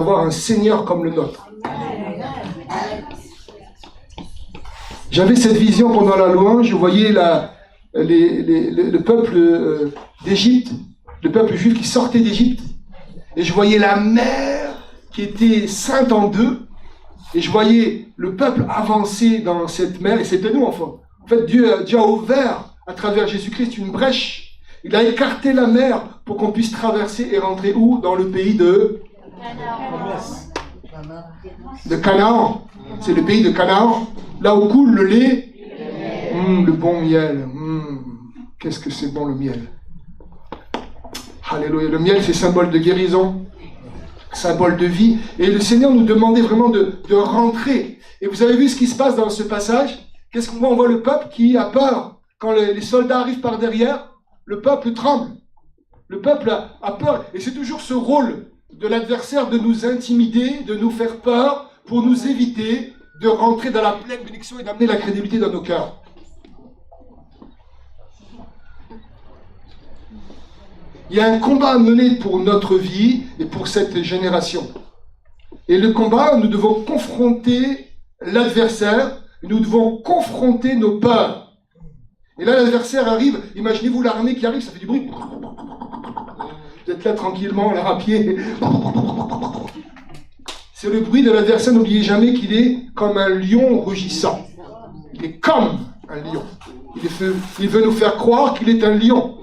avoir un Seigneur comme le nôtre. J'avais cette vision pendant la louange, je voyais le peuple d'Égypte, le peuple juif qui sortait d'Égypte, et je voyais la mer qui était scindée en deux, et je voyais le peuple avancer dans cette mer, et c'était nous enfin. En fait, Dieu a ouvert à travers Jésus-Christ une brèche. Il a écarté la mer pour qu'on puisse traverser et rentrer où? Dans le pays de Canaan. C'est le pays de Canaan, là où coule le lait, le bon miel. Qu'est-ce que c'est bon le miel. Alléluia. Le miel, c'est symbole de guérison, symbole de vie. Et le Seigneur nous demandait vraiment de rentrer. Et vous avez vu ce qui se passe dans ce passage? Qu'est-ce qu'on voit? On voit le peuple qui a peur. Quand les soldats arrivent par derrière, le peuple tremble. Le peuple a peur. Et c'est toujours ce rôle de l'adversaire de nous intimider, de nous faire peur, pour nous éviter de rentrer dans la pleine bénédiction et d'amener la crédibilité dans nos cœurs. Il y a un combat à mener pour notre vie et pour cette génération. Et le combat, nous devons confronter l'adversaire, nous devons confronter nos peurs. Et là, l'adversaire arrive, imaginez-vous l'armée qui arrive, ça fait du bruit. Vous êtes là tranquillement, là à pied. C'est le bruit de l'adversaire, n'oubliez jamais qu'il est comme un lion rugissant. Il est comme un lion. Il veut nous faire croire qu'il est un lion.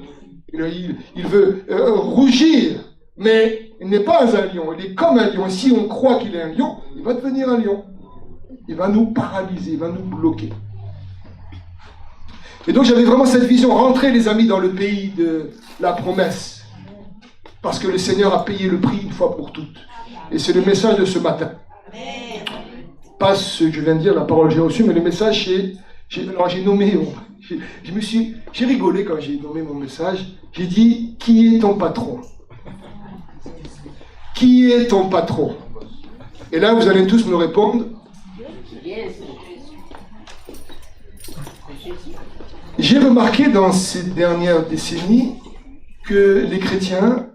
Il veut rougir, mais il n'est pas un lion, il est comme un lion. Et si on croit qu'il est un lion, il va devenir un lion. Il va nous paralyser, il va nous bloquer. Et donc j'avais vraiment cette vision, rentrer les amis dans le pays de la promesse. Parce que le Seigneur a payé le prix une fois pour toutes. Et c'est le message de ce matin. Pas ce que je viens de dire, la parole que j'ai reçue, mais le message, j'ai nommé, j'ai rigolé quand j'ai nommé mon message. J'ai dit, qui est ton patron? Qui est ton patron? Et là, vous allez tous me répondre. J'ai remarqué dans ces dernières décennies que les chrétiens,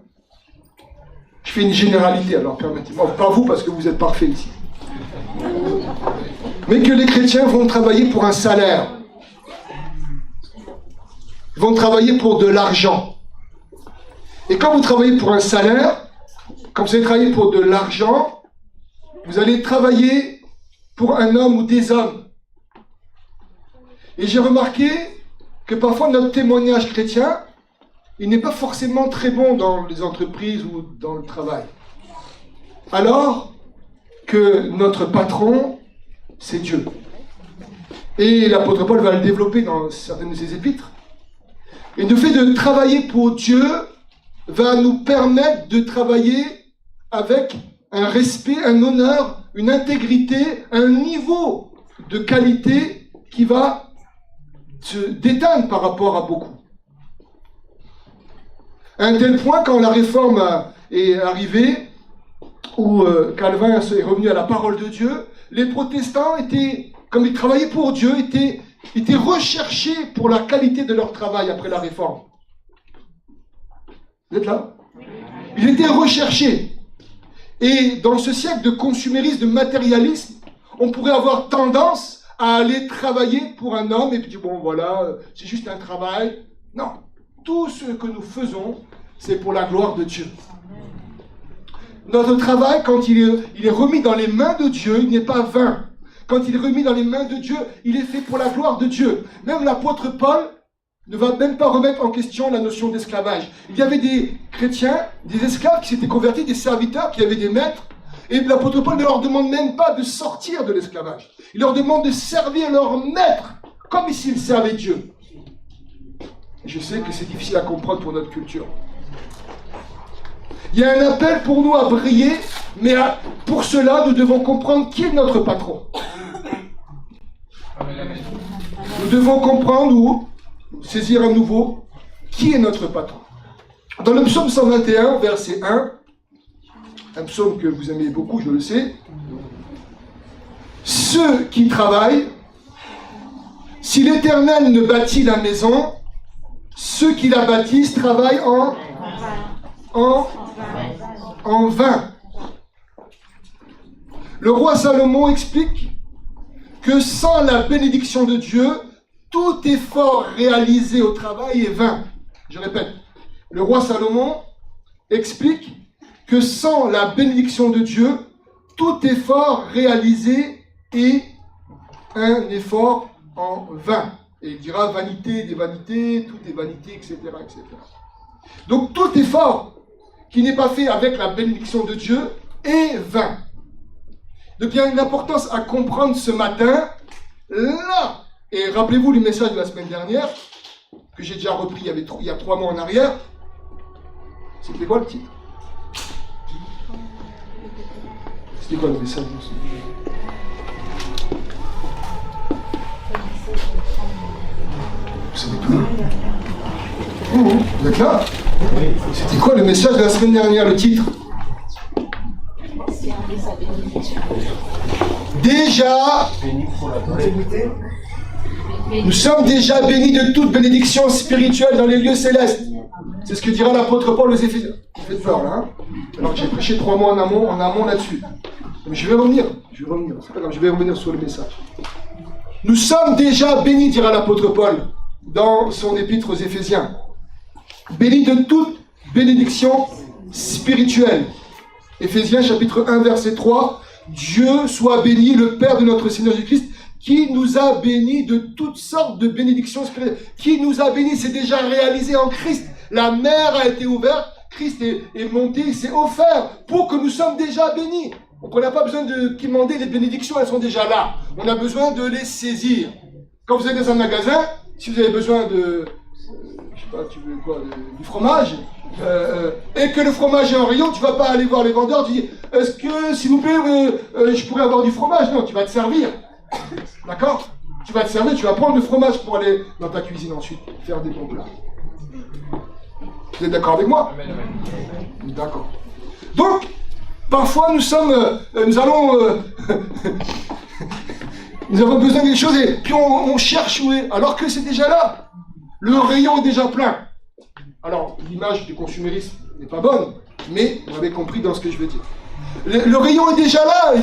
je fais une généralité, alors permettez-moi, pas vous parce que vous êtes parfaits ici, mais que les chrétiens vont travailler pour un salaire, ils vont travailler pour de l'argent. Et quand vous travaillez pour un salaire, quand vous allez travailler pour de l'argent, vous allez travailler pour un homme ou des hommes. Et j'ai remarqué que parfois notre témoignage chrétien, il n'est pas forcément très bon dans les entreprises ou dans le travail. Alors que notre patron, c'est Dieu. Et l'apôtre Paul va le développer dans certaines de ses épîtres. Et le fait de travailler pour Dieu va nous permettre de travailler avec un respect, un honneur, une intégrité, un niveau de qualité qui va se déteindre par rapport à beaucoup. À un tel point, quand la réforme est arrivée, où Calvin est revenu à la parole de Dieu, les protestants étaient, comme ils travaillaient pour Dieu, étaient recherchés pour la qualité de leur travail après la réforme. Vous êtes là? Ils étaient recherchés. Et dans ce siècle de consumérisme, de matérialisme, on pourrait avoir tendance à aller travailler pour un homme et puis bon voilà, c'est juste un travail. Non, tout ce que nous faisons, c'est pour la gloire de Dieu. Notre travail, quand il est remis dans les mains de Dieu, il n'est pas vain. Quand il est remis dans les mains de Dieu, il est fait pour la gloire de Dieu. Même l'apôtre Paul ne va même pas remettre en question la notion d'esclavage. Il y avait des chrétiens, des esclaves qui s'étaient convertis, des serviteurs qui avaient des maîtres, et l'apôtre Paul ne leur demande même pas de sortir de l'esclavage. Il leur demande de servir leur maître, comme s'ils servaient Dieu. Et je sais que c'est difficile à comprendre pour notre culture. Il y a un appel pour nous à briller, mais pour cela, nous devons comprendre qui est notre patron. Nous devons comprendre ou saisir à nouveau qui est notre patron. Dans le psaume 121, verset 1, un psaume que vous aimez beaucoup, je le sais, ceux qui travaillent, si l'Éternel ne bâtit la maison, ceux qui la bâtissent travaillent en vain. Le roi Salomon explique que sans la bénédiction de Dieu, tout effort réalisé au travail est vain. Je répète, le roi Salomon explique que sans la bénédiction de Dieu, tout effort réalisé est un effort en vain. Et il dira vanité des vanités, tout est vanité, etc., etc. Donc tout effort qui n'est pas fait avec la bénédiction de Dieu est vain. Donc il y a une importance à comprendre ce matin, là. Et rappelez-vous le message de la semaine dernière, que j'ai déjà repris il y a 3 mois en arrière. C'était quoi le titre? C'était quoi le message? Vous savez plus? Vous êtes là? C'était quoi le message de la semaine dernière, le titre? Déjà, nous sommes déjà bénis de toute bénédiction spirituelle dans les lieux célestes. C'est ce que dira l'apôtre Paul aux Éphésiens. Vous faites peur là, hein? Alors que j'ai prêché 3 mois en amont là-dessus. Mais je vais revenir, c'est pas grave, je vais revenir sur le message. Nous sommes déjà bénis, dira l'apôtre Paul dans son épître aux Éphésiens. Bénis de toute bénédiction spirituelle. Éphésiens chapitre 1 verset 3. Dieu soit béni, le Père de notre Seigneur Jésus-Christ, qui nous a bénis de toutes sortes de bénédictions spirituelles. Qui nous a bénis, c'est déjà réalisé en Christ. La mer a été ouverte, Christ est monté, il s'est offert pour que nous sommes déjà bénis. Donc on n'a pas besoin de demander les bénédictions, elles sont déjà là. On a besoin de les saisir. Quand vous êtes dans un magasin, si vous avez besoin de, je sais pas, tu veux quoi, du fromage, et que le fromage est en rayon, tu vas pas aller voir les vendeurs, tu dis, est-ce que, s'il vous plaît, je pourrais avoir du fromage? Non, tu vas te servir. D'accord? Tu vas te servir, tu vas prendre le fromage pour aller dans ta cuisine ensuite, faire des bons plats. Vous êtes d'accord avec moi? D'accord. Donc, parfois nous avons besoin de quelque chose et puis on cherche où est, alors que c'est déjà là. Le rayon est déjà plein. Alors, l'image du consumérisme n'est pas bonne, mais vous avez compris dans ce que je veux dire. Le rayon est déjà là,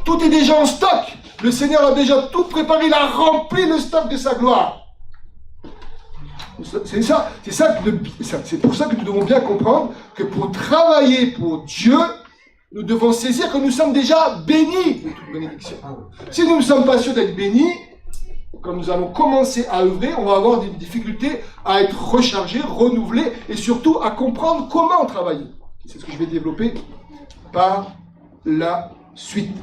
tout est déjà en stock. Le Seigneur a déjà tout préparé, il a rempli le stock de sa gloire. C'est pour ça que nous devons bien comprendre que pour travailler pour Dieu, nous devons saisir que nous sommes déjà bénis de toute bénédiction. Si nous ne sommes pas sûrs d'être bénis, quand nous allons commencer à œuvrer, on va avoir des difficultés à être rechargés, renouvelés et surtout à comprendre comment travailler. C'est ce que je vais développer par la suite.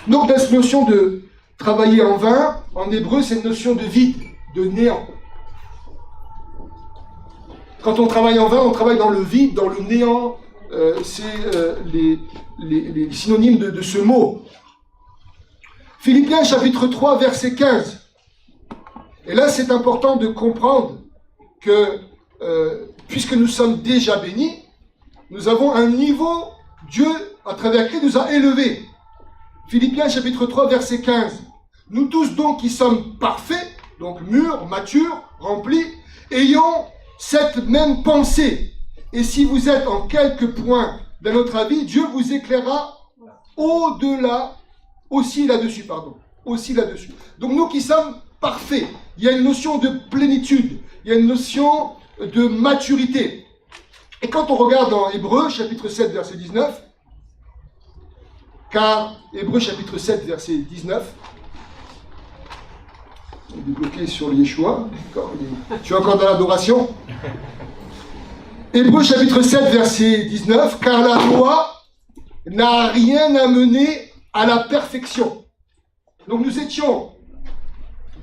Donc, dans cette notion de travailler en vain, en hébreu, c'est une notion de vide, de néant. Quand on travaille en vain, on travaille dans le vide, dans le néant. C'est les synonymes de ce mot. Philippiens chapitre 3, verset 15. Et là, c'est important de comprendre que, puisque nous sommes déjà bénis, nous avons un niveau, Dieu, à travers qui nous a élevés. Philippiens chapitre 3, verset 15. Nous tous donc qui sommes parfaits, donc mûrs, matures, remplis, ayons cette même pensée. Et si vous êtes en quelque point dans notre avis, Dieu vous éclairera au-delà, aussi là-dessus. Donc nous qui sommes parfaits, il y a une notion de plénitude, il y a une notion de maturité. Et quand on regarde dans Hébreux chapitre 7, verset 19, car Hébreux chapitre 7, verset 19, on est bloqué sur le Yeshua, tu es encore dans l'adoration. Hébreux chapitre 7, verset 19, car la loi n'a rien amené à la perfection. Donc nous étions,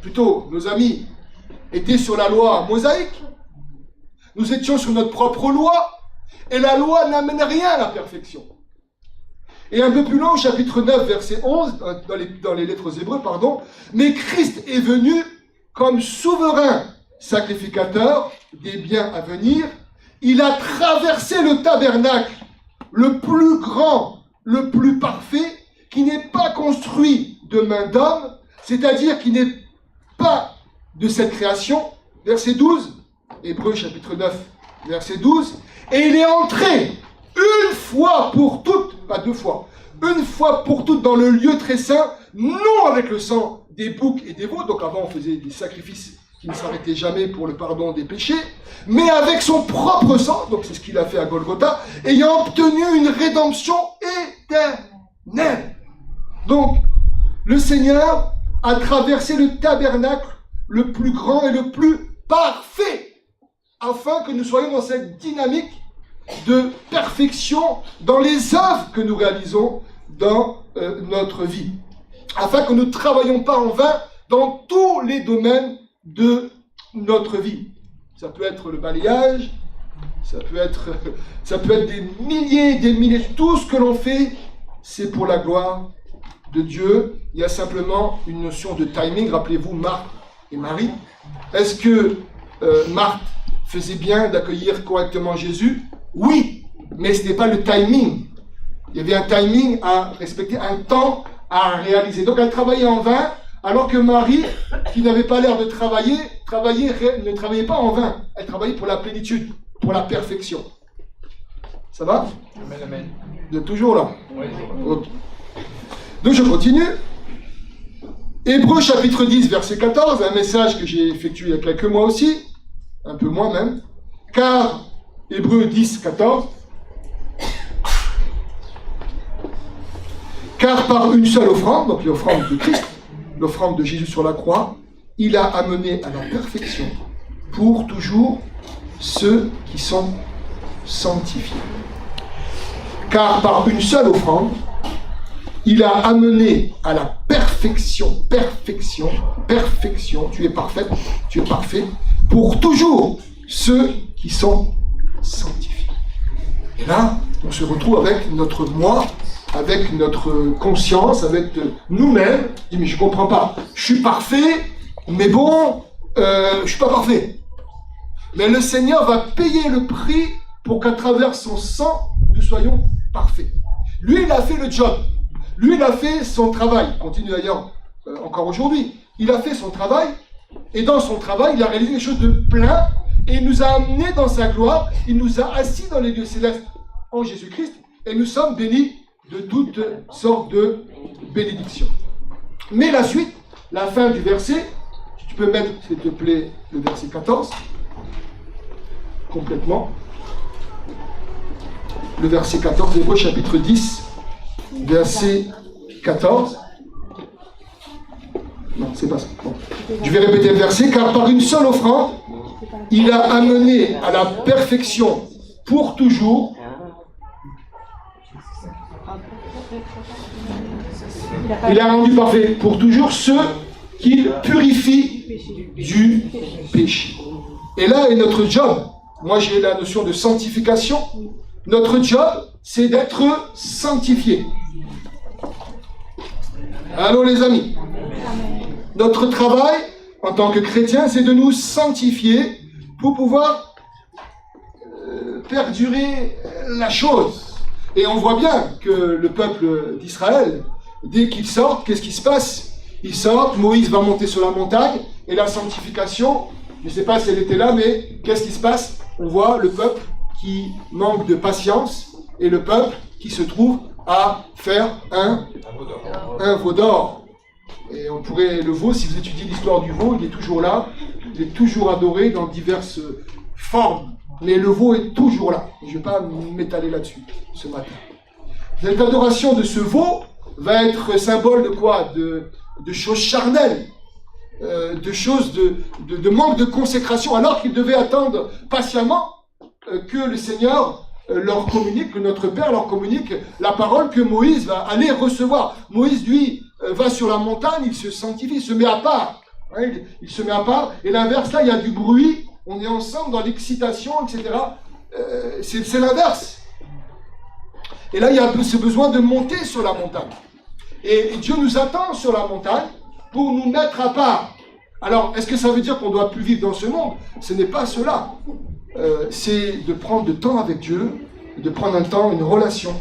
plutôt nos amis étaient sur la loi mosaïque, nous étions sur notre propre loi, et la loi n'amène rien à la perfection. Et un peu plus loin, au chapitre 9, verset 11, dans les lettres aux Hébreux, mais Christ est venu comme souverain sacrificateur des biens à venir. Il a traversé le tabernacle, le plus grand, le plus parfait, qui n'est pas construit de main d'homme, c'est-à-dire qui n'est pas de cette création. Verset 12, Hébreux chapitre 9, verset 12. Et il est entré une fois pour toutes, pas deux fois, une fois pour toutes dans le lieu très saint, non avec le sang des boucs et des veaux. Donc avant, on faisait des sacrifices qui ne s'arrêtaient jamais pour le pardon des péchés, mais avec son propre sang, donc c'est ce qu'il a fait à Golgotha, ayant obtenu une rédemption éternelle. Donc, le Seigneur a traversé le tabernacle le plus grand et le plus parfait, afin que nous soyons dans cette dynamique de perfection dans les œuvres que nous réalisons dans notre vie, afin que nous ne travaillions pas en vain dans tous les domaines de notre vie. Ça peut être le balayage, ça peut être des milliers, tout ce que l'on fait, c'est pour la gloire de Dieu. Il y a simplement une notion de timing. Rappelez-vous Marthe et Marie. Est-ce que Marthe faisait bien d'accueillir correctement Jésus? Oui, mais ce n'est pas le timing. Il y avait un timing à respecter, un temps à réaliser. Donc elle travaillait en vain, alors que Marie, qui n'avait pas l'air de travailler, ne travaillait pas en vain. Elle travaillait pour la plénitude, pour la perfection. Ça va? Amen, amen. Vous êtes toujours là? Oui. Okay. Donc je continue. Hébreux chapitre 10, verset 14, un message que j'ai effectué il y a quelques mois aussi, un peu moins même, car, Hébreux 10, 14, car par une seule offrande, donc l'offrande de Christ, l'offrande de Jésus sur la croix, il a amené à la perfection pour toujours ceux qui sont sanctifiés. Car par une seule offrande, il a amené à la perfection, tu es parfaite, tu es parfait, pour toujours ceux qui sont sanctifiés. Et là, on se retrouve avec notre moi, avec notre conscience, avec nous-mêmes. Je dis, mais je ne comprends pas, je suis parfait, mais bon, je ne suis pas parfait. Mais le Seigneur va payer le prix pour qu'à travers son sang, nous soyons parfaits. Lui, il a fait le job. Lui, il a fait son travail. Il continue d'ailleurs encore aujourd'hui. Il a fait son travail, et dans son travail, il a réalisé des choses de plein, et il nous a amenés dans sa gloire, il nous a assis dans les lieux célestes en Jésus-Christ, et nous sommes bénis de toutes sortes de bénédictions. Mais la suite, la fin du verset, si tu peux mettre, s'il te plaît, le verset 14, complètement. Le verset 14, Hébreux chapitre 10, verset 14. Non, c'est pas ça. Bon. Je vais répéter le verset. Car par une seule offrande, il a amené à la perfection pour toujours. Il a rendu parfait pour toujours ceux qu'il purifie du péché. Et là est notre job. Moi, j'ai la notion de sanctification. Notre job, c'est d'être sanctifié. Allô les amis? Notre travail en tant que chrétien, c'est de nous sanctifier pour pouvoir perdurer la chose. Et on voit bien que le peuple d'Israël, dès qu'ils sortent, qu'est-ce qui se passe? Ils sortent, Moïse va monter sur la montagne, et la sanctification, je ne sais pas si elle était là, mais qu'est-ce qui se passe? On voit le peuple qui manque de patience, et le peuple qui se trouve à faire un veau d'or. Et on pourrait, le veau, si vous étudiez l'histoire du veau, il est toujours là, il est toujours adoré dans diverses formes, mais le veau est toujours là. Je ne vais pas m'étaler là-dessus ce matin. Cette adoration de ce veau va être symbole de quoi? De choses charnelles, de choses de manque de consécration, alors qu'ils devaient attendre patiemment que le Seigneur leur communique, que notre Père leur communique la parole que Moïse va aller recevoir. Moïse, lui, va sur la montagne, il se sanctifie, il se met à part. Hein, il se met à part. Et l'inverse, là, il y a du bruit, on est ensemble dans l'excitation, etc. C'est l'inverse. Et là, il y a ce besoin de monter sur la montagne. Et Dieu nous attend sur la montagne pour nous mettre à part. Alors, est-ce que ça veut dire qu'on ne doit plus vivre dans ce monde? Ce n'est pas cela. C'est de prendre du temps avec Dieu, de prendre un temps, une relation,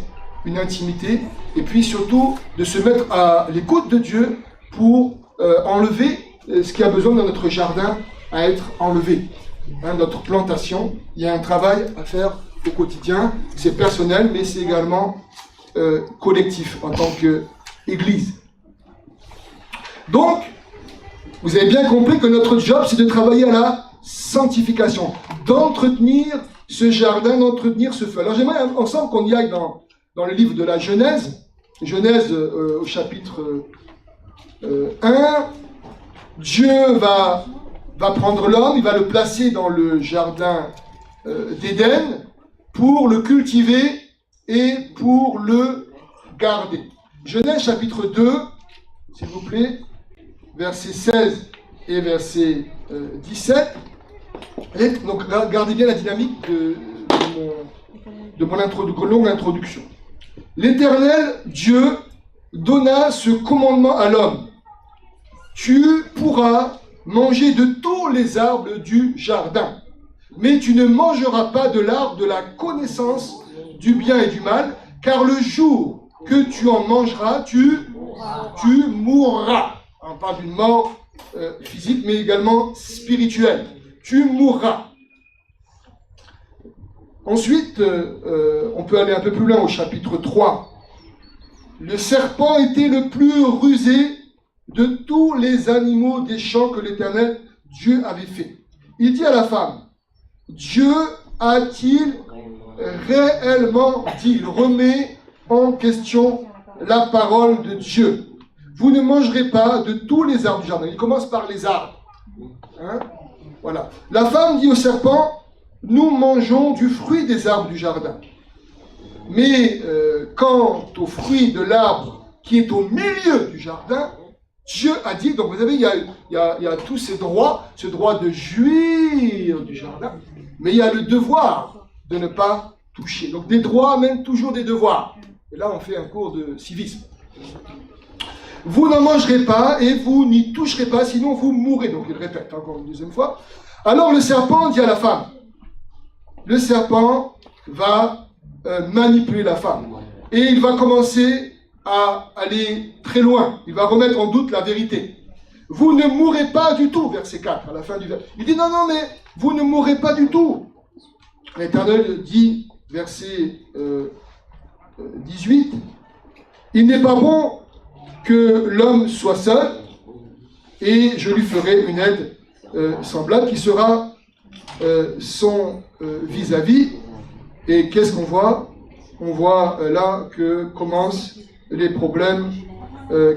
une intimité, et puis surtout de se mettre à l'écoute de Dieu pour enlever ce qui a besoin dans notre jardin à être enlevé. Hein, notre plantation, il y a un travail à faire au quotidien, c'est personnel, mais c'est également collectif, en tant qu'Église. Donc, vous avez bien compris que notre job, c'est de travailler à la sanctification, d'entretenir ce jardin, d'entretenir ce feu. Alors j'aimerais ensemble qu'on y aille dans le livre de la Genèse, au chapitre 1. Dieu va prendre l'homme, il va le placer dans le jardin d'Éden pour le cultiver et pour le garder. Genèse chapitre 2, s'il vous plaît, versets 16 et verset 17. Et donc regardez bien la dynamique de mon longue introduction. L'Éternel Dieu donna ce commandement à l'homme. Tu pourras manger de tous les arbres du jardin, mais tu ne mangeras pas de l'arbre de la connaissance du bien et du mal, car le jour que tu en mangeras, tu mourras. On parle d'une mort physique, mais également spirituelle. Tu mourras. Ensuite, on peut aller un peu plus loin au chapitre 3. Le serpent était le plus rusé de tous les animaux des champs que l'Éternel Dieu avait fait. Il dit à la femme, Dieu a-t-il réellement dit? Il remet en question la parole de Dieu. Vous ne mangerez pas de tous les arbres du jardin. Il commence par les arbres. Hein? Voilà. La femme dit au serpent, nous mangeons du fruit des arbres du jardin. Mais quant au fruit de l'arbre qui est au milieu du jardin, Dieu a dit, donc vous savez, il y a tous ces droits, ce droit de jouir du jardin, mais il y a le devoir de ne pas toucher. Donc des droits mènent toujours des devoirs. Et là, on fait un cours de civisme. Vous n'en mangerez pas et vous n'y toucherez pas, sinon vous mourrez. Donc il répète encore une deuxième fois. Alors le serpent dit à la femme, le serpent va manipuler la femme. Et il va commencer à aller très loin. Il va remettre en doute la vérité. Vous ne mourrez pas du tout, verset 4, à la fin du verset. Il dit, non, mais vous ne mourrez pas du tout. L'Éternel dit, verset 18, il n'est pas bon que l'homme soit seul, et je lui ferai une aide semblable qui sera son vis-à-vis. Et qu'est-ce qu'on voit? On voit là que commencent les problèmes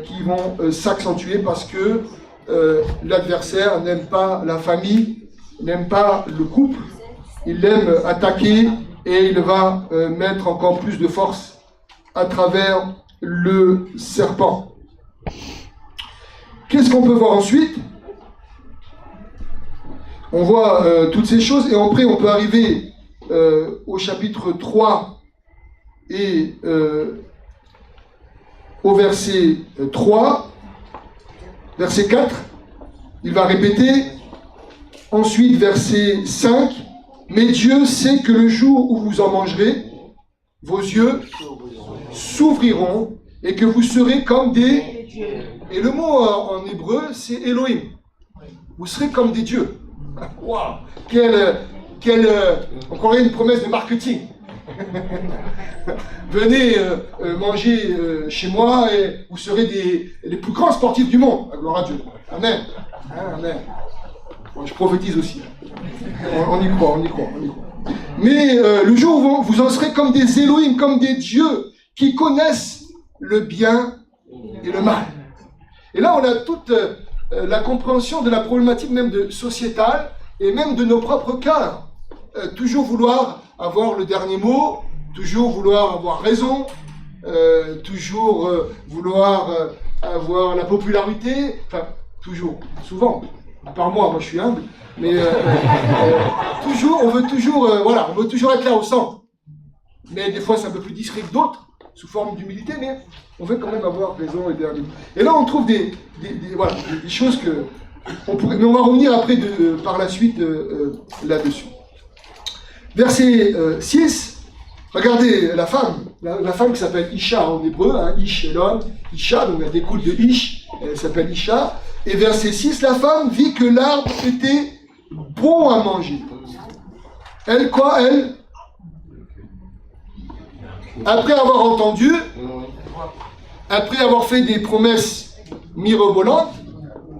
qui vont s'accentuer parce que l'adversaire n'aime pas la famille, n'aime pas le couple, il aime attaquer et il va mettre encore plus de force à travers le serpent. Qu'est-ce qu'on peut voir ensuite? On voit toutes ces choses et après on peut arriver au chapitre 3 et au verset 3, verset 4, il va répéter, ensuite verset 5, mais Dieu sait que le jour où vous en mangerez, vos yeux s'ouvriront et que vous serez comme des... Et le mot en hébreu, c'est Elohim. Vous serez comme des dieux. Waouh! On croirait une promesse de marketing. Venez manger chez moi et vous serez les plus grands sportifs du monde. Gloire à Dieu. Amen. Amen. Bon, je prophétise aussi. On y croit. Mais le jour où vous en serez comme des Elohim, comme des dieux qui connaissent le bien et le mal. Et là, on a toute la compréhension de la problématique même sociétale et même de nos propres cœurs. Toujours vouloir avoir le dernier mot, toujours vouloir avoir raison, toujours vouloir avoir la popularité, enfin, toujours, souvent, par moi je suis humble, mais on veut toujours être là au centre. Mais des fois c'est un peu plus discret que d'autres, sous forme d'humilité, mais on veut quand même avoir raison et dernier mot. Et là on trouve des choses que on pourrait, mais on va revenir après par la suite là-dessus. Verset 6, regardez la femme qui s'appelle Isha en hébreu, hein, Ish est l'homme, Isha, donc elle découle de Ish, elle s'appelle Isha. Et verset 6, la femme vit que l'arbre était bon à manger. Elle, après avoir entendu, après avoir fait des promesses mirobolantes,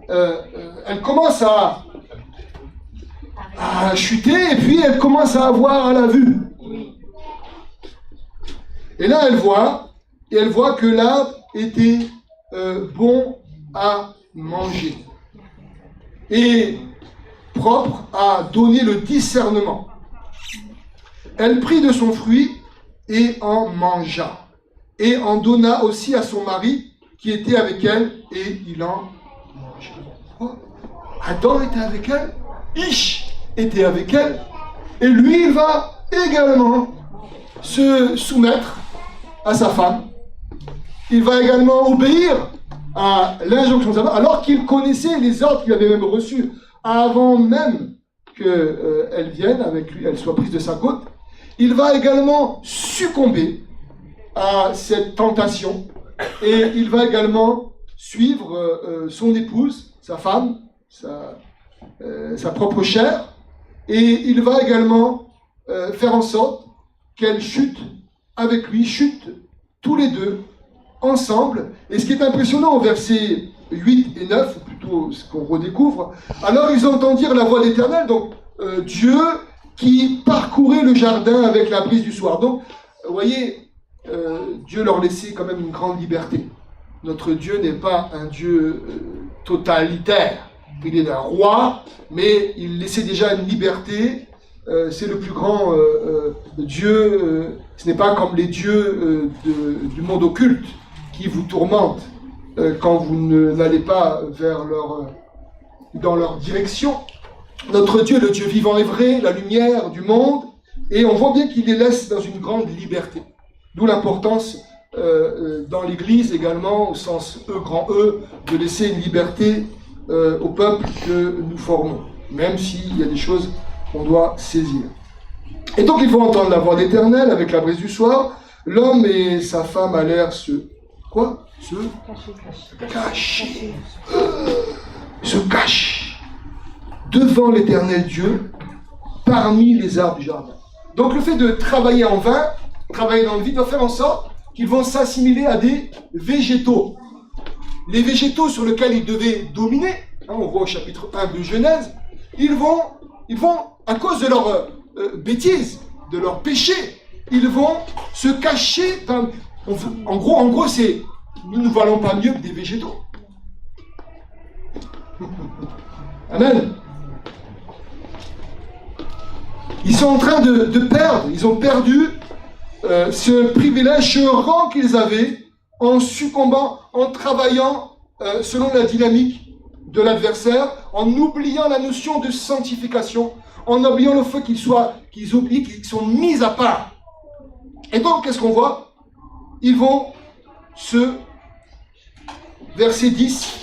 elle commence à chuter et puis elle commence à avoir à la vue. Et là, elle voit que l'arbre était bon à manger et propre à donner le discernement. Elle prit de son fruit et en mangea, et en donna aussi à son mari qui était avec elle, et il en mangea. Oh, Adam était avec elle, Ish était avec elle, et lui, il va également se soumettre à sa femme. Il va également obéir à l'injonction de sa femme, alors qu'il connaissait les ordres qu'il avait même reçus avant même qu'elle vienne avec lui, elle soit prise de sa côte. Il va également succomber à cette tentation et il va également suivre son épouse, sa femme, sa propre chair, et il va également faire en sorte qu'elle chute avec lui, chutent tous les deux ensemble. Et ce qui est impressionnant au verset 8 et 9, ou plutôt ce qu'on redécouvre, alors ils entendirent la voix de l'Éternel, donc Dieu qui parcourait le jardin avec la brise du soir. Donc, vous voyez, Dieu leur laissait quand même une grande liberté. Notre Dieu n'est pas un Dieu totalitaire. Il est un roi, mais il laissait déjà une liberté. C'est le plus grand Dieu. Ce n'est pas comme les dieux du monde occulte qui vous tourmentent quand vous n'allez pas dans leur direction. Notre Dieu, le Dieu vivant et vrai, la lumière du monde, et on voit bien qu'il les laisse dans une grande liberté. D'où l'importance dans l'Église également, au sens E, grand E, de laisser une liberté au peuple que nous formons, même s'il y a des choses qu'on doit saisir. Et donc il faut entendre la voix d'Éternel avec la brise du soir. L'homme et sa femme allèrent se cacher devant l'Éternel Dieu parmi les arbres du jardin. Donc le fait de travailler en vain, travailler dans le vide, va faire en sorte qu'ils vont s'assimiler à des végétaux. Les végétaux sur lesquels ils devaient dominer, on voit au chapitre 1 de Genèse, ils vont à cause de leur bêtise, de leur péché, ils vont se cacher. En gros, c'est nous ne valons pas mieux que des végétaux. Amen. Ils sont en train de perdre, ils ont perdu ce privilège, ce rang qu'ils avaient en succombant, en travaillant selon la dynamique de l'adversaire, en oubliant la notion de sanctification, en oubliant le fait qu'ils oublient qu'ils sont mis à part. Et donc, qu'est-ce qu'on voit? Ils vont verset 10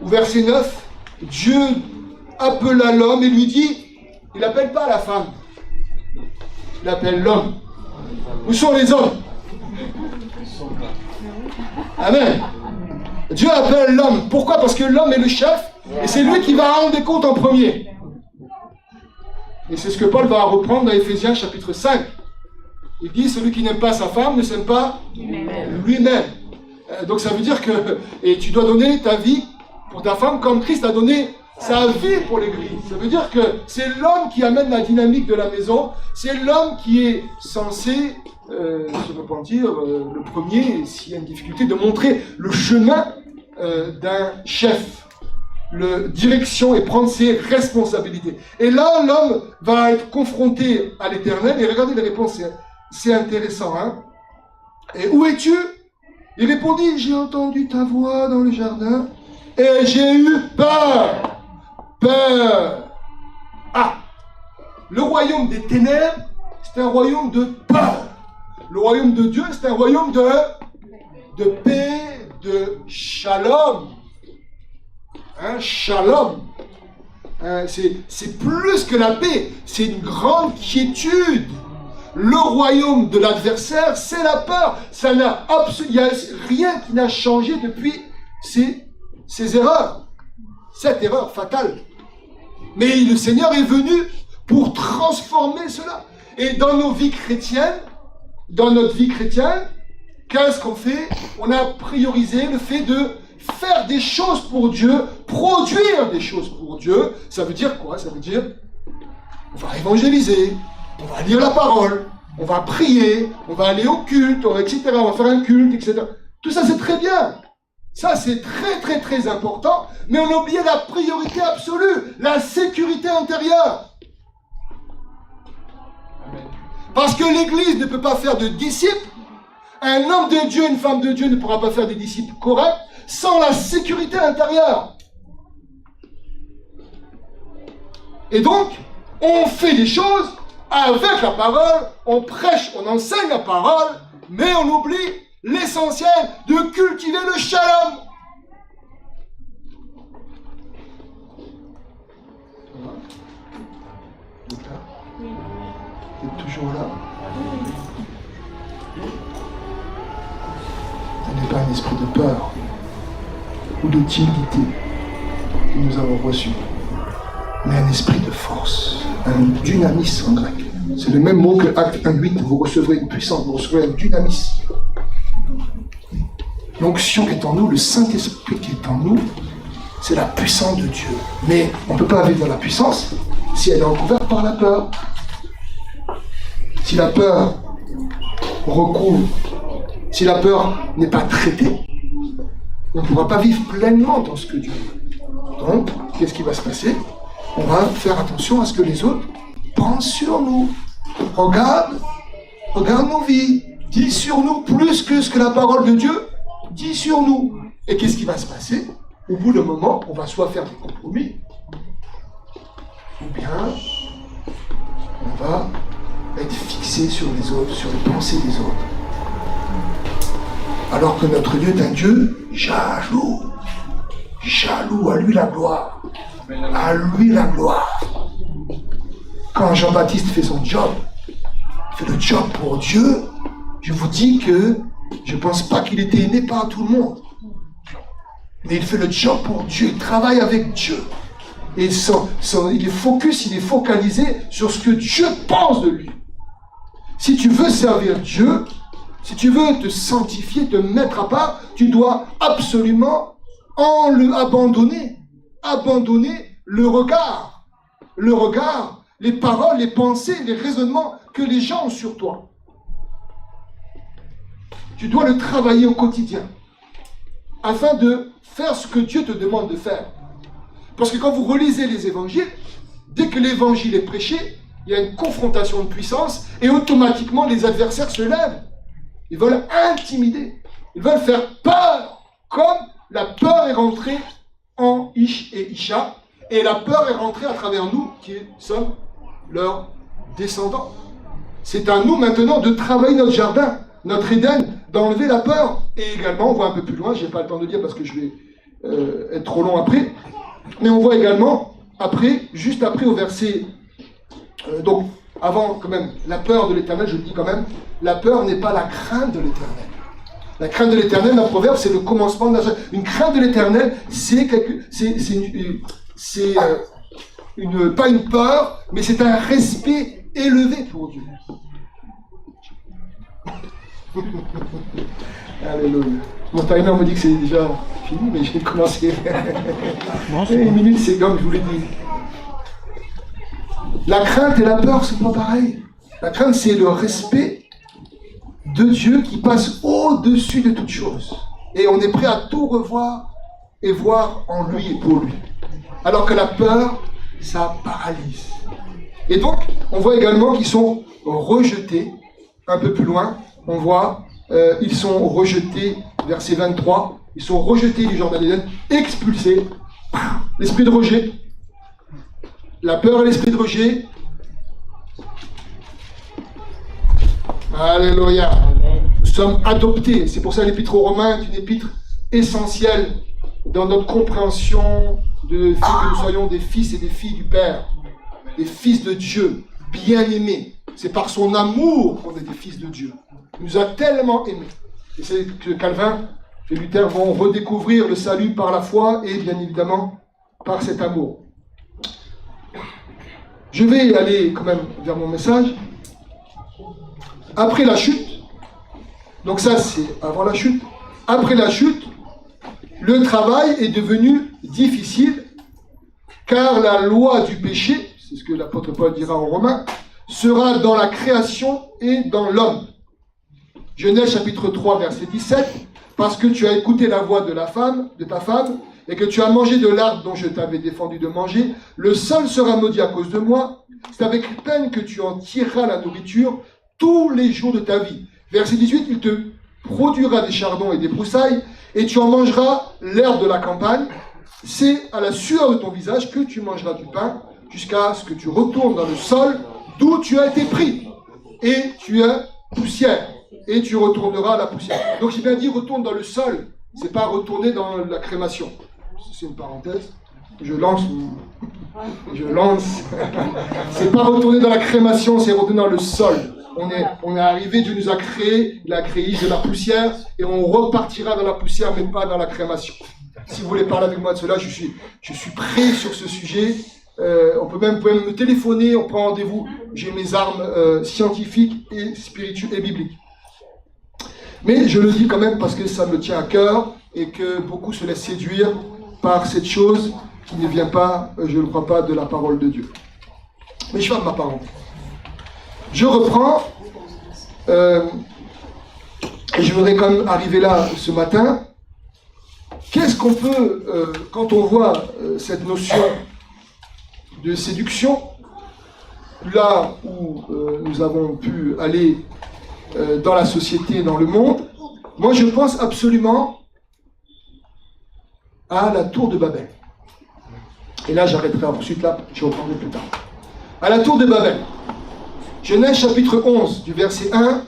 ou verset 9, Dieu appela l'homme et lui dit, il n'appelle pas la femme, il appelle l'homme. Où sont les hommes? Amen. Dieu appelle l'homme. Pourquoi? Parce que l'homme est le chef et c'est lui qui va rendre des comptes en premier. Et c'est ce que Paul va reprendre dans Éphésiens chapitre 5. Il dit, celui qui n'aime pas sa femme ne s'aime pas lui-même. Donc ça veut dire que tu dois donner ta vie pour ta femme comme Christ a donné sa vie pour l'Église. Ça veut dire que c'est l'homme qui amène la dynamique de la maison. C'est l'homme qui est censé se repentir, le premier, s'il y a une difficulté, de montrer le chemin d'un chef, la direction et prendre ses responsabilités. Et là, l'homme va être confronté à l'Éternel. Et regardez les réponses, c'est intéressant. Hein? Et où es-tu? Il répondit, j'ai entendu ta voix dans le jardin et j'ai eu peur. Peur. Ah, le royaume des ténèbres, c'est un royaume de peur. Le royaume de Dieu, c'est un royaume de paix, de shalom. Hein, shalom. Hein, c'est plus que la paix, c'est une grande quiétude. Le royaume de l'adversaire, c'est la peur. Il n'y a rien qui n'a changé depuis ces erreurs. Cette erreur fatale. Mais le Seigneur est venu pour transformer cela. Et dans nos vies chrétiennes, dans notre vie chrétienne, qu'est-ce qu'on fait? On a priorisé le fait de faire des choses pour Dieu, produire des choses pour Dieu. Ça veut dire quoi? Ça veut dire, on va évangéliser, on va lire la parole, on va prier, on va aller au culte, etc. On va faire un culte, etc. Tout ça, c'est très bien. Ça, c'est très, très, très important. Mais on a oublié la priorité absolue, la sécurité intérieure. Parce que l'Église ne peut pas faire de disciples. Un homme de Dieu, une femme de Dieu ne pourra pas faire des disciples corrects sans la sécurité intérieure. Et donc, on fait les choses avec la parole, on prêche, on enseigne la parole, mais on oublie l'essentiel de cultiver le shalom. Vous êtes toujours là? Ce n'est pas un esprit de peur ou de timidité que nous avons reçu, mais un esprit de force, un dynamis en grec. C'est le même mot que Acte 1:8, vous recevrez une puissance, vous recevrez un dynamis. L'onction qui est en nous, le Saint-Esprit qui est en nous, c'est la puissance de Dieu. Mais on ne peut pas vivre dans la puissance si elle est recouverte par la peur. Si la peur recouvre, si la peur n'est pas traitée, on ne pourra pas vivre pleinement dans ce que Dieu veut. Donc, qu'est-ce qui va se passer? On va faire attention à ce que les autres pensent sur nous. Regarde nos vies, dis sur nous plus que ce que la parole de Dieu dit sur nous. Et qu'est-ce qui va se passer? Au bout d'un moment, on va soit faire des compromis, ou bien on va être fixé sur les autres, sur les pensées des autres. Alors que notre Dieu est un Dieu jaloux. Jaloux, à lui la gloire. À lui la gloire. Quand Jean-Baptiste fait son job, il fait le job pour Dieu, je vous dis que je ne pense pas qu'il était aimé par tout le monde. Mais il fait le job pour Dieu, il travaille avec Dieu. Et il est focus, il est focalisé sur ce que Dieu pense de lui. Si tu veux servir Dieu, si tu veux te sanctifier, te mettre à part, tu dois absolument abandonner le regard, les paroles, les pensées, les raisonnements que les gens ont sur toi. Tu dois le travailler au quotidien afin de faire ce que Dieu te demande de faire. Parce que quand vous relisez les évangiles, dès que l'évangile est prêché, il y a une confrontation de puissance et automatiquement les adversaires se lèvent. Ils veulent intimider, ils veulent faire peur, comme la peur est rentrée en Ish et Isha, et la peur est rentrée à travers nous qui sommes leurs descendants. C'est à nous maintenant de travailler notre jardin, notre Éden, d'enlever la peur. Et également, on voit un peu plus loin, je n'ai pas le temps de dire parce que je vais être trop long après, mais on voit également, juste après au verset... donc, avant quand même, la peur de l'Éternel, je le dis quand même, la peur n'est pas la crainte de l'Éternel. La crainte de l'Éternel, dans le proverbe, c'est le commencement de la chose. Une crainte de l'Éternel, pas une peur, mais c'est un respect élevé pour Dieu. Alléluia. Mon timer me dit que c'est déjà fini, mais j'ai commencé. Une minute, c'est comme je vous l'ai dit. La crainte et la peur, c'est pas pareil. La crainte, c'est le respect de Dieu qui passe au-dessus de toute chose. Et on est prêt à tout revoir et voir en lui et pour lui. Alors que la peur, ça paralyse. Et donc, on voit également qu'ils sont rejetés. Un peu plus loin, on voit, ils sont rejetés, verset 23, ils sont rejetés du jardin d'Éden, expulsés. L'esprit de rejet. La peur et l'esprit de rejet. Alléluia. Nous sommes adoptés. C'est pour ça l'épître aux Romains est une épître essentielle dans notre compréhension du fait que nous soyons des fils et des filles du Père, des fils de Dieu, bien-aimés. C'est par son amour qu'on est des fils de Dieu. Il nous a tellement aimés. Et c'est que Calvin et Luther vont redécouvrir le salut par la foi et bien évidemment par cet amour. Je vais aller quand même vers mon message. Après la chute, Donc ça, c'est avant la chute. Après la chute, le travail est devenu difficile, car la loi du péché, c'est ce que l'apôtre Paul dira aux Romains, sera dans la création et dans l'homme. Genèse chapitre 3, verset 17, parce que tu as écouté la voix de ta femme, et que tu as mangé de l'arbre dont je t'avais défendu de manger, le sol sera maudit à cause de moi. C'est avec peine que tu en tireras la nourriture tous les jours de ta vie. Verset 18, il te produira des chardons et des broussailles, et tu en mangeras l'herbe de la campagne. C'est à la sueur de ton visage que tu mangeras du pain, jusqu'à ce que tu retournes dans le sol d'où tu as été pris. Et tu es poussière, et tu retourneras à la poussière. Donc j'ai bien dit retourne dans le sol, c'est pas retourner dans la crémation. C'est une parenthèse. Je lance. C'est pas retourner dans la crémation, c'est retourner dans le sol. On est arrivé, Dieu nous a créé, il a créé de la poussière, et on repartira dans la poussière, mais pas dans la crémation. Si vous voulez parler avec moi de cela, je suis prêt sur ce sujet. Vous pouvez même me téléphoner, on prend rendez-vous. J'ai mes armes scientifiques et spirituelles et bibliques. Mais je le dis quand même parce que ça me tient à cœur et que beaucoup se laissent séduire par cette chose qui ne vient pas, je ne crois pas, de la parole de Dieu. Mais je ferme ma parole. Je reprends, et je voudrais quand même arriver là ce matin. Qu'est-ce qu'on peut, quand on voit cette notion de séduction, là où nous avons pu aller dans la société, dans le monde, moi je pense absolument à la tour de Babel. Et là j'arrêterai ensuite, là je reprendrai plus tard. À la tour de Babel. Genèse chapitre 11, du verset 1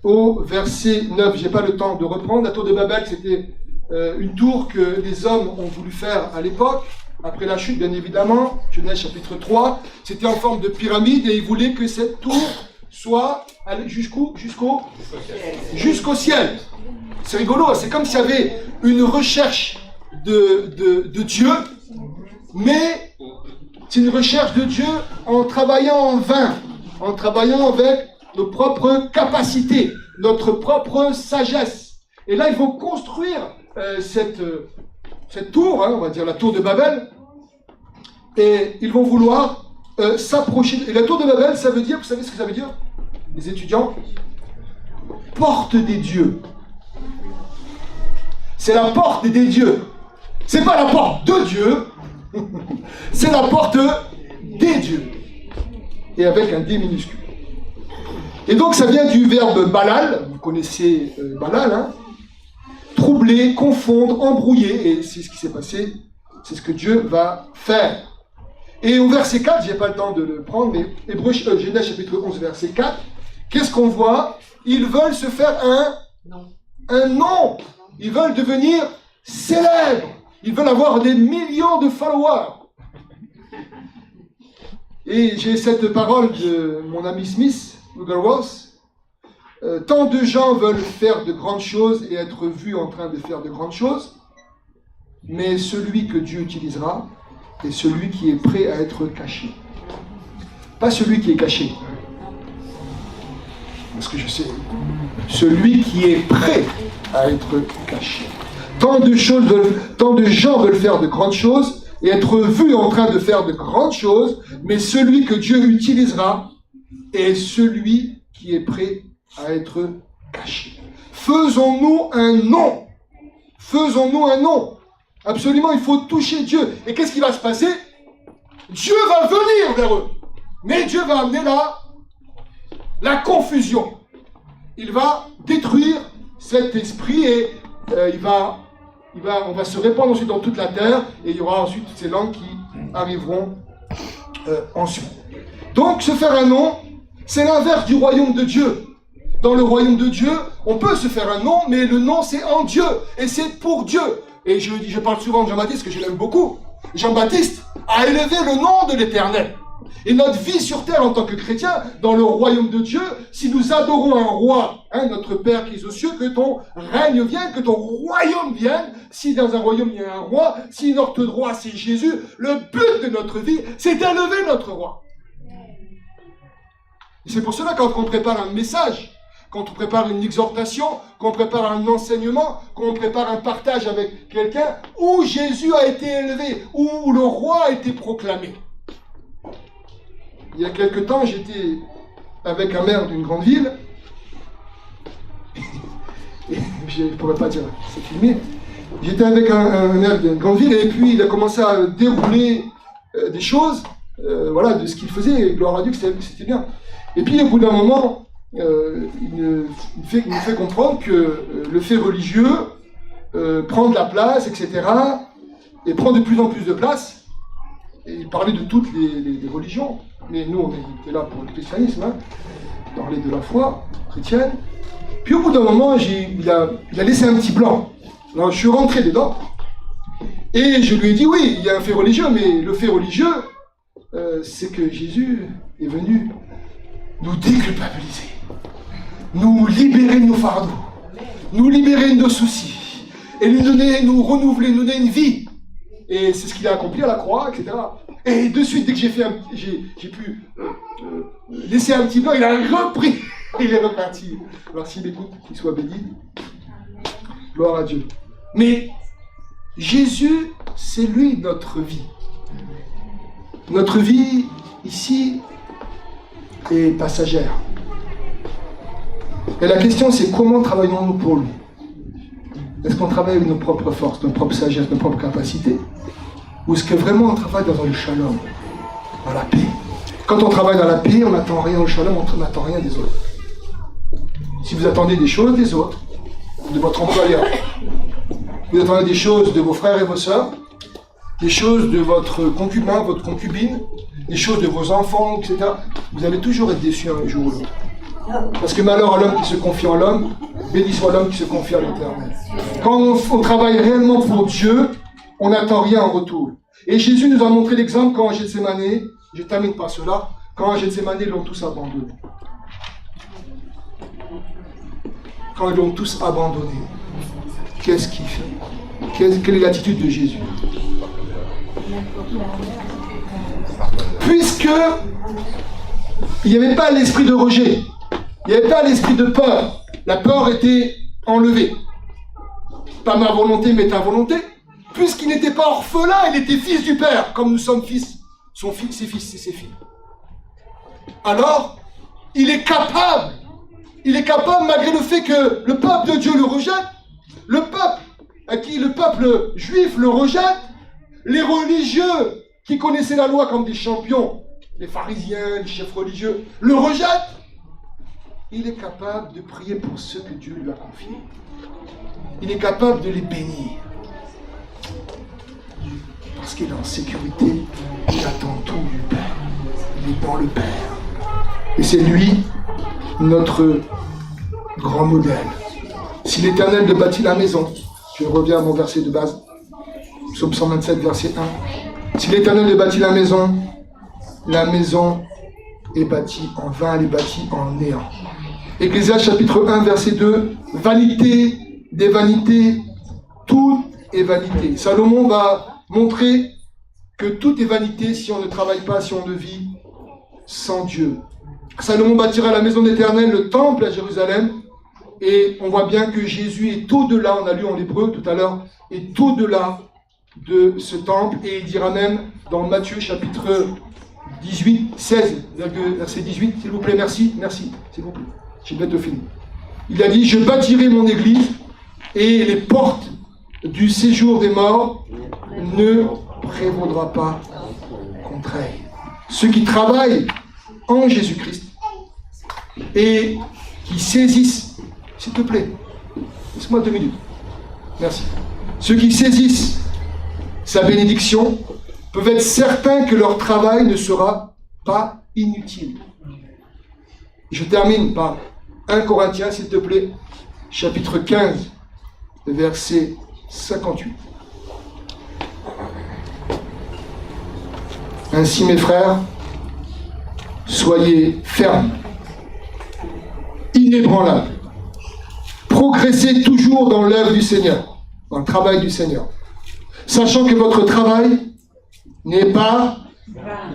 au verset 9. Je n'ai pas le temps de reprendre. La tour de Babel, c'était une tour que les hommes ont voulu faire à l'époque, après la chute bien évidemment. Genèse chapitre 3, c'était en forme de pyramide et ils voulaient que cette tour soit jusqu'au ciel. C'est rigolo, c'est comme s'il y avait une recherche de Dieu, mais c'est une recherche de Dieu en travaillant en vain, en travaillant avec nos propres capacités, notre propre sagesse. Et là, ils vont construire cette tour, on va dire la tour de Babel, et ils vont vouloir s'approcher. Et la tour de Babel, ça veut dire, vous savez ce que ça veut dire, les étudiants? Porte des dieux. C'est la porte des dieux. C'est pas la porte de Dieu, c'est la porte des dieux. Et avec un D minuscule. Et donc ça vient du verbe balal, vous connaissez balal, hein? Troubler, confondre, embrouiller, et c'est ce qui s'est passé, c'est ce que Dieu va faire. Et au verset 4, j'ai pas le temps de le prendre, mais Genèse chapitre 11, verset 4, qu'est-ce qu'on voit? Ils veulent se faire un nom. Ils veulent devenir célèbres. Ils veulent avoir des millions de followers. Et j'ai cette parole de mon ami Smith, Wigglesworth. Tant de gens veulent faire de grandes choses et être vus en train de faire de grandes choses, mais celui que Dieu utilisera est celui qui est prêt à être caché. Pas celui qui est caché. Parce que je sais, celui qui est prêt à être caché. Tant de gens veulent faire de grandes choses et être vus en train de faire de grandes choses, mais celui que Dieu utilisera est celui qui est prêt à être caché. Faisons-nous un nom. Faisons-nous un nom. Absolument, il faut toucher Dieu. Et qu'est-ce qui va se passer? Dieu va venir vers eux. Mais Dieu va amener la confusion. Il va détruire cet esprit et on va se répandre ensuite dans toute la terre et il y aura ensuite toutes ces langues qui arriveront ensuite. Donc, se faire un nom, c'est l'inverse du royaume de Dieu. Dans le royaume de Dieu, on peut se faire un nom, mais le nom c'est en Dieu et c'est pour Dieu. Et je parle souvent de Jean-Baptiste, que je l'aime beaucoup. Jean-Baptiste a élevé le nom de l'Éternel. Et notre vie sur terre en tant que chrétien, dans le royaume de Dieu, si nous adorons un roi, notre Père qui est aux cieux, que ton règne vienne, que ton royaume vienne. Si dans un royaume il y a un roi, si notre roi c'est Jésus, le but de notre vie, c'est d'élever notre roi. Et c'est pour cela quand on prépare un message, quand on prépare une exhortation, quand on prépare un enseignement, quand on prépare un partage avec quelqu'un, où Jésus a été élevé, où le roi a été proclamé. Il y a quelque temps, j'étais avec un maire d'une grande ville, et je ne pourrais pas dire, c'est filmé. J'étais avec un maire d'une grande ville, et puis il a commencé à dérouler des choses, voilà, de ce qu'il faisait, et gloire à Dieu que c'était bien. Et puis au bout d'un moment, il nous fait comprendre que le fait religieux prend de la place, etc., et prend de plus en plus de place. Et il parlait de toutes les religions, mais nous on était là pour le christianisme, hein. Il parlait de la foi chrétienne. Puis au bout d'un moment, il a laissé un petit blanc. Alors je suis rentré dedans, et je lui ai dit, oui, il y a un fait religieux, mais le fait religieux, c'est que Jésus est venu nous déculpabiliser, nous libérer de nos fardeaux, nous libérer de nos soucis, et nous renouveler, nous donner une vie. Et c'est ce qu'il a accompli à la croix, etc. Et de suite, dès que j'ai pu laisser un petit blanc, il a repris, il est reparti. Alors s'il écoute, qu'il soit béni. Gloire à Dieu. Mais Jésus, c'est lui notre vie. Notre vie, ici, est passagère. Et la question, c'est comment travaillons-nous pour lui? Est-ce qu'on travaille avec nos propres forces, nos propres sagesses, nos propres capacités? Ou est-ce que vraiment on travaille dans le shalom, dans la paix? Quand on travaille dans la paix, on n'attend rien au shalom, on n'attend rien des autres. Si vous attendez des choses des autres, de votre employeur, vous attendez des choses de vos frères et vos sœurs, des choses de votre concubin, votre concubine, des choses de vos enfants, etc., vous allez toujours être déçus un jour ou l'autre. Parce que malheur à l'homme qui se confie en l'homme, béni soit l'homme qui se confie à l'Éternel. Quand on travaille réellement pour Dieu, on n'attend rien en retour. Et Jésus nous a montré l'exemple quand en Gethsémane, je termine par cela, quand en Gethsémane, ils l'ont tous abandonné. Quand ils l'ont tous abandonné, qu'est-ce qu'il fait? Quelle est l'attitude de Jésus? Puisque il n'y avait pas l'esprit de rejet, il n'y avait pas l'esprit de peur, la peur était enlevée. Pas ma volonté, mais ta volonté. Puisqu'il n'était pas orphelin, il était fils du Père, comme nous sommes fils, ses fils et ses filles. Alors, il est capable, malgré le fait que le peuple de Dieu le rejette, le peuple à qui le peuple juif le rejette, les religieux qui connaissaient la loi comme des champions, les pharisiens, les chefs religieux, le rejettent. Il est capable de prier pour ceux que Dieu lui a confiés. Il est capable de les bénir. Parce qu'il est en sécurité, il attend tout du Père. Il est dans le Père. Et c'est lui, notre grand modèle. Si l'Éternel ne bâtit la maison, je reviens à mon verset de base, Psaume 127, verset 1. Si l'Éternel ne bâtit la maison est bâtie en vain, elle est bâtie en néant. Ecclésiaste chapitre 1, verset 2, vanité des vanités, tout est vanité. Salomon va montrer que tout est vanité si on ne travaille pas, si on ne vit sans Dieu. Salomon bâtira la maison d'Éternel, le temple à Jérusalem, et on voit bien que Jésus est au-delà, on a lu en hébreu tout à l'heure, est au-delà de ce temple, et il dira même dans Matthieu chapitre 18, 16, verset 18, s'il vous plaît, merci, s'il vous plaît, j'ai bientôt fini. Il a dit, je bâtirai mon église, et les portes du séjour des morts ne prévaudra pas contre elle. Ceux qui travaillent en Jésus-Christ et qui saisissent, s'il te plaît, laisse-moi 2 minutes, merci. Ceux qui saisissent sa bénédiction peuvent être certains que leur travail ne sera pas inutile. Je termine par 1 Corinthiens, s'il te plaît, chapitre 15, verset 58. Ainsi, mes frères, soyez fermes, inébranlables, progressez toujours dans l'œuvre du Seigneur, dans le travail du Seigneur, sachant que votre travail n'est pas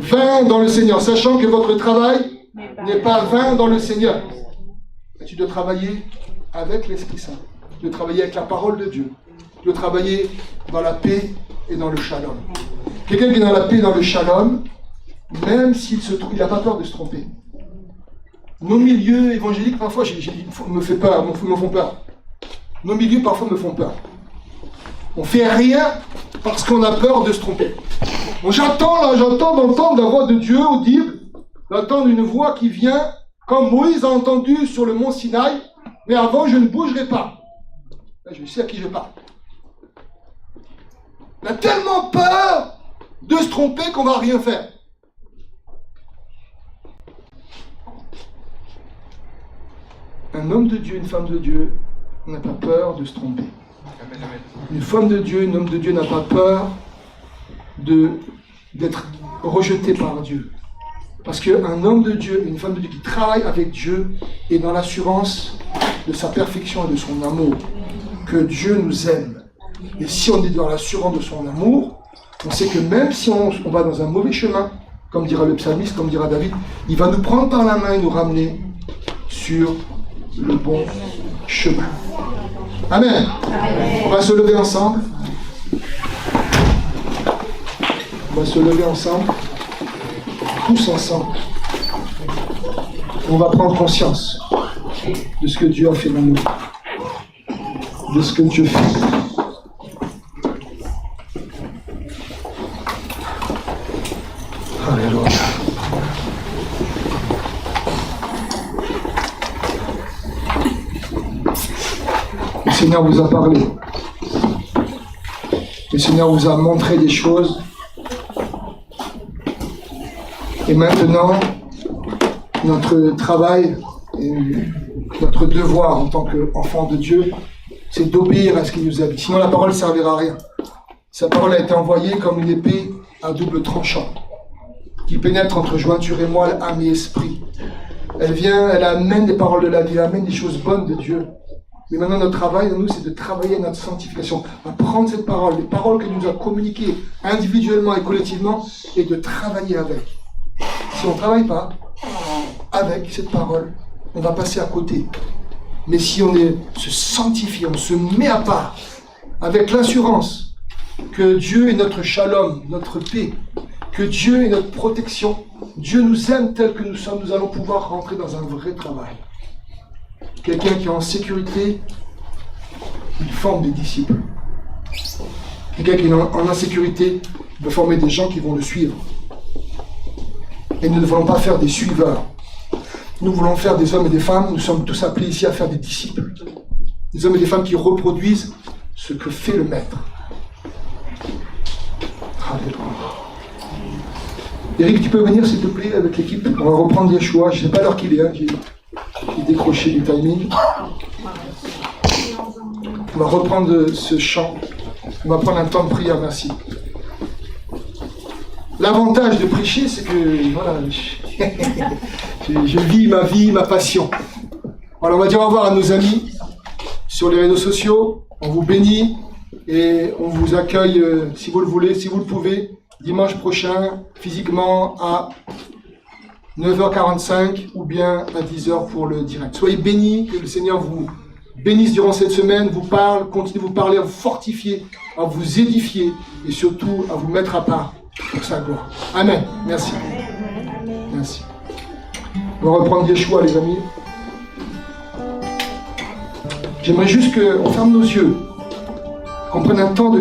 vain dans le Seigneur, sachant que votre travail n'est pas vain dans le Seigneur. tu dois travailler avec l'Esprit Saint. Tu dois travailler avec la parole de Dieu. Tu dois travailler dans la paix et dans le shalom. Quelqu'un qui est dans la paix et dans le shalom, même s'il il n'a pas peur de se tromper. Nos milieux évangéliques, parfois, me font peur. Nos milieux, parfois, me font peur. On ne fait rien parce qu'on a peur de se tromper. J'entends d'entendre la voix de Dieu audible, d'entendre une voix qui vient, comme Moïse a entendu sur le mont Sinaï, mais avant, je ne bougerai pas. Là, je sais à qui je parle. On a tellement peur de se tromper qu'on ne va rien faire. Un homme de Dieu, une femme de Dieu n'a pas peur de se tromper. Une femme de Dieu, un homme de Dieu n'a pas peur d'être rejeté par Dieu. Parce qu'un homme de Dieu, une femme de Dieu qui travaille avec Dieu est dans l'assurance de sa perfection et de son amour. Que Dieu nous aime. Et si on est dans l'assurance de son amour, on sait que même si on va dans un mauvais chemin, comme dira le psalmiste, comme dira David, il va nous prendre par la main et nous ramener sur le bon chemin. Amen. On va se lever ensemble. On va se lever ensemble. Tous ensemble. On va prendre conscience de ce que Dieu a fait dans nous. De ce que Dieu fait. Alléluia. Le Seigneur vous a parlé. Le Seigneur vous a montré des choses. Et maintenant, notre travail et notre devoir en tant qu'enfant de Dieu, c'est d'obéir à ce qu'il nous a dit. Sinon, la parole ne servira à rien. Sa parole a été envoyée comme une épée à double tranchant, qui pénètre entre jointure et moelle, âme et esprit. Elle amène des paroles de la vie, elle amène des choses bonnes de Dieu. Mais maintenant, notre travail, nous, c'est de travailler notre sanctification, à prendre cette parole, les paroles qu'il nous a communiquées individuellement et collectivement, et de travailler avec. Si on ne travaille pas avec cette parole, on va passer à côté. Mais si on se sanctifie, on se met à part, avec l'assurance que Dieu est notre shalom, notre paix, que Dieu est notre protection, Dieu nous aime tel que nous sommes, nous allons pouvoir rentrer dans un vrai travail. Quelqu'un qui est en sécurité, il forme des disciples. Quelqu'un qui est en insécurité, il doit former des gens qui vont le suivre. Et nous ne voulons pas faire des suiveurs. Nous voulons faire des hommes et des femmes, nous sommes tous appelés ici à faire des disciples. Des hommes et des femmes qui reproduisent ce que fait le Maître. Alléluia. Eric, tu peux venir s'il te plaît avec l'équipe? On va reprendre Yeshua, je ne sais pas l'heure qu'il est, hein. J'ai décroché du timing. On va reprendre ce chant. On va prendre un temps de prière, merci. L'avantage de prêcher, c'est que voilà, je vis ma vie, ma passion. Alors on va dire au revoir à nos amis sur les réseaux sociaux. On vous bénit et on vous accueille, si vous le voulez, si vous le pouvez, dimanche prochain, physiquement à 9h45 ou bien à 10h pour le direct. Soyez bénis, que le Seigneur vous bénisse durant cette semaine, vous parle, continue de vous parler, à vous fortifier, à vous édifier et surtout à vous mettre à part pour sa gloire. Amen. Merci. Merci. On va reprendre Yeshua, les amis. J'aimerais juste qu'on ferme nos yeux, qu'on prenne un temps de